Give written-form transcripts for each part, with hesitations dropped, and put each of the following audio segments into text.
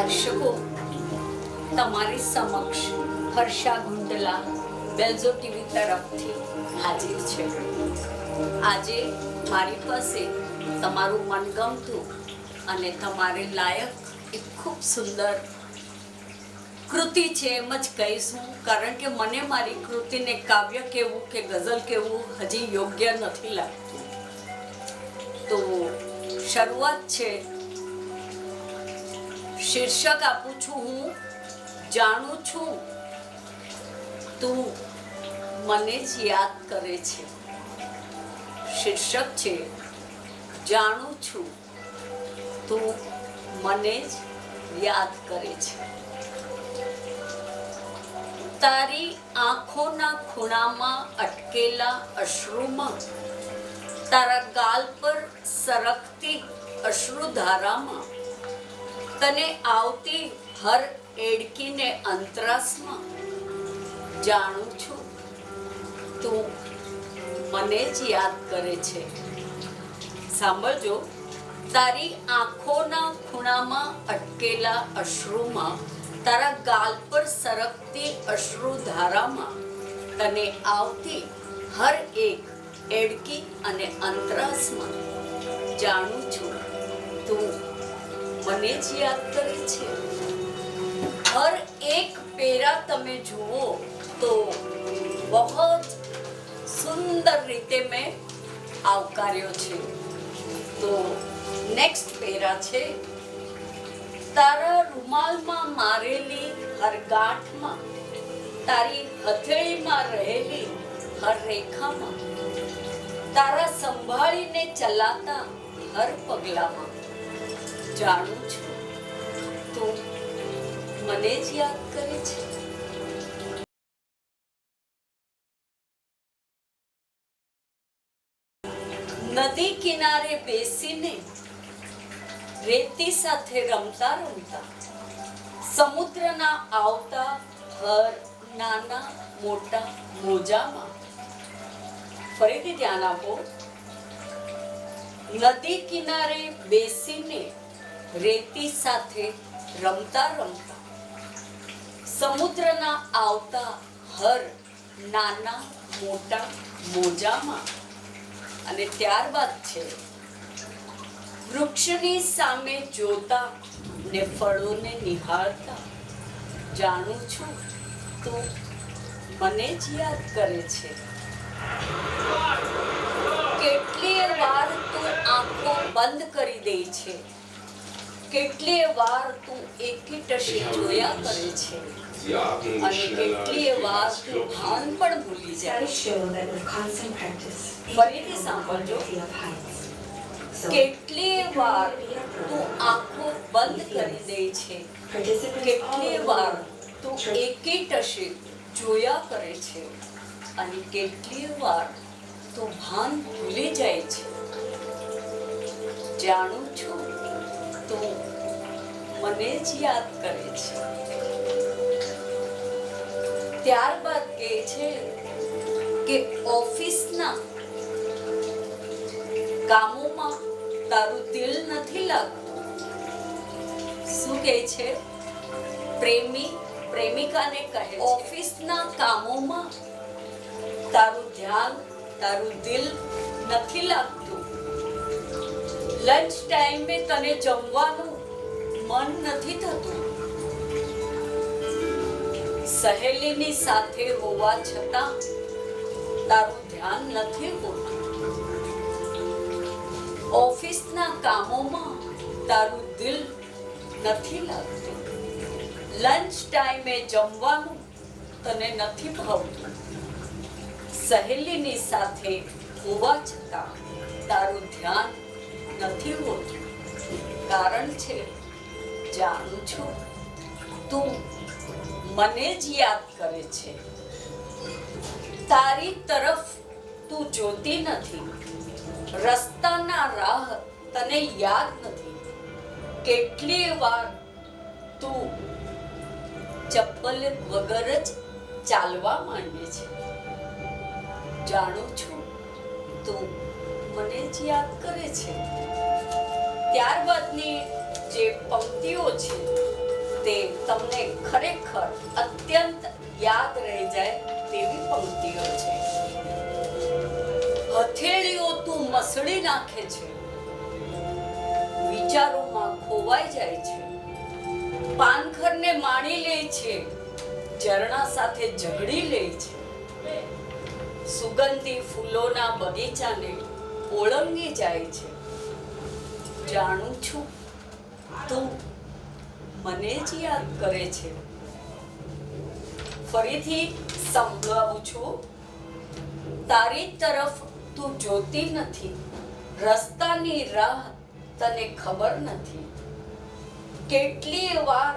દર્શકો, તમારી સમક્ષ હર્ષા ગુંડલા બેલ્ઝો ટીવી તરફથી હાજર છે. આજે મારી પાસે તમારું મનગમતું અને તમારે લાયક એક ખૂબ સુંદર કૃતિ છે એમ જ કહીશું, કારણ કે મને મારી કૃતિને કાવ્ય કહેવું કે ગઝલ કહેવું હજી યોગ્ય નથી લાગતું. તો શરૂઆત છે. શીર્ષક આપું છું હું, જાણું છું તું મને જ યાદ કરે છે. શીર્ષક છે જાણું છું તું મને જ યાદ કરે છે. તારી આંખોના ખૂણામાં અટકેલા અશ્રુમાં, તારા ગાલ પર સરકતી અશ્રુધારામાં, તને આવતી હર એડકીને અંતરાસમાં, જાણું છું તું મને જ યાદ કરે છે. સાંભળજો. તારી આંખોના ખૂણામાં અટકેલા અશ્રુમાં, તારા ગાલ પર સરકતી અશ્રુધારામાં, તને આવતી હર એક એડકી અને અંતરાસમાં, જાણું છું તું મને જ યાદ કરે છે. હર એક પેરા તમે જુઓ તો બહુત સુંદર રીતે મેં આવકાર્યો છે. તો નેક્સ્ટ પેરા છે. તારા રૂમાલમાં મારેલી હર ગાંઠમાં, તારી હથેળીમાં રહેલી હર રેખામાં, તારા સંભાળીને ચલાતા હર પગલામાં, જાણું છું તું મને જ યાદ કરે છે. નદી કિનારે બેસીને રેતી સાથે રમતા રમતા, સમુદ્રના આવતા હર નાના મોટા મોજામાં, ફરીથી ધ્યાન આપો. નદી કિનારે બેસીને રેતી સાથે રમતા રમતા, સમુદ્રના આવતા હર નાના મોટા મોજામાં, અને ત્યારબાદ છે વૃક્ષની સામે જોતા ને ફળોને નિહાળતા, જાણું છું તું મને જ યાદ કરે છે. કેટલીય વાર તું આંખો બંધ કરી દે છે, કેટલીય વાર તું એકીટશે જોયા કરે છે, અને કેટલીય વાર તું ભાન પણ ભૂલી જાય છે. ફરીથી સાંભળજો. કેટલીય વાર તું આંખો બંધ કરી દે છે, કેટલીય વાર તું એકીટશે જોયા કરે છે, અને કેટલીય વાર તું ભાન ભૂલી જાય છે. જાણું છું તું મને જ યાદ કરે છે. ત્યારબાદ કહે છે કે ઓફિસના કામોમાં તારું દિલ નથી લાગતું. શું કહે છે? પ્રેમી પ્રેમિકાને કહે, ઓફિસના કામોમાં તારું ધ્યાન, તારું દિલ નથી લાગતું. લંચ ટાઈમે તને જમવાનું મન નથી થતું. સહેલીની સાથે હોવા છતાં તારું ધ્યાન નથી હોતું. ઓફિસના કામોમાં તારું દિલ નથી લાગતું. લંચ ટાઈમે જમવાનું તને નથી ભાવતું. સહેલીની સાથે હોવા છતાં તારું ધ્યાન નથી હોતું. કારણ છે જાણું છું તું મને જ યાદ કરે છે. તારી તરફ તું જોતી નથી. રસ્તાના રાહ તને યાદ નથી. કેટલીય વાર તું ચપ્પલ વગર જ ચાલવા માંડે છે. જાણું છું તું મને જ યાદ કરે છે. ત્યારબાદની જે પંક્તિઓ છે તે તમને ખરેખર અત્યંત યાદ રહી જાય તેવી પંક્તિઓ છે. હથેળીઓ તું મસળી નાખે છે, વિચારોમાં ખોવાઈ જાય છે, પાનખરને માણી લે છે, ઝરણા સાથે ઝઘડી લે છે, સુગંધી ફૂલોના બગીચાને ઓળંગી જાય છે. જાણું છું તું મને જ યાદ કરે છે. ફરીથી સંભળાવું છું. તારી તરફ તું જોતી નથી, રસ્તાની રાહ તને ખબર નથી. કેટલીય વાર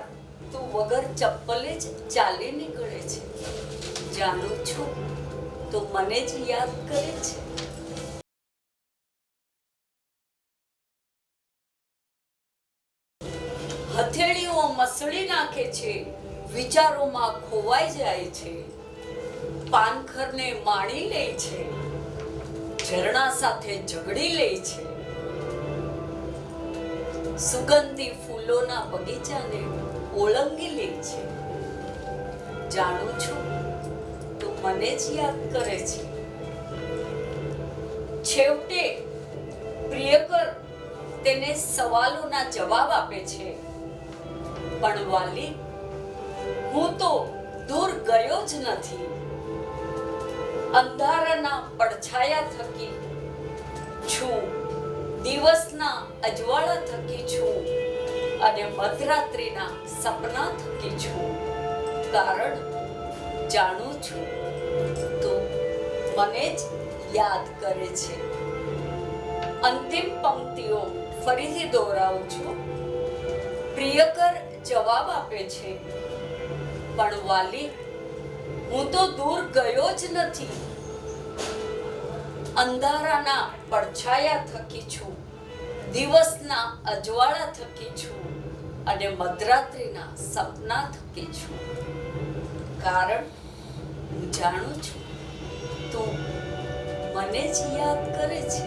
તું વગર ચપ્પલે જ ચાલી નીકળે છે. જાણું છું તું મને જ યાદ કરે છે. હથેળીઓ મસળી નાખે છે, વિચારોમાં ખોવાઈ જાય છે, પાનખરને માણી લે છે, ઝરણા સાથે ઝઘડી લે છે, સુગંધી ફૂલોના બગીચાને ઓળંગી લે છે. જાણું છું તું મને જ યાદ કરે છે. છેવટે પ્રિયકર તેને સવાલોના જવાબ આપે છે. પણ વાલી, હું તો દૂર ગયો જ નથી. અંધારાના પડછાયા થકી છું, દિવસના અજવાળા થકી છું, અને મધરાત્રિના સપના થકી છું. કારણ જાણું છું તું મને જ યાદ કરે છે. અંતિમ પંક્તિઓ ફરીથી દોહરાવું છું. પ્રિયકર જવાબ આપે છે, પણ વાલી, હું તો દૂર ગયો જ નથી. અંધારાના પડછાયા થકી છું, દિવસના અજવાળા થકી છું, અને મધરાત્રિના સપના થકી છું. કારણ હું જાણું છું તું મને જ યાદ કરે છે.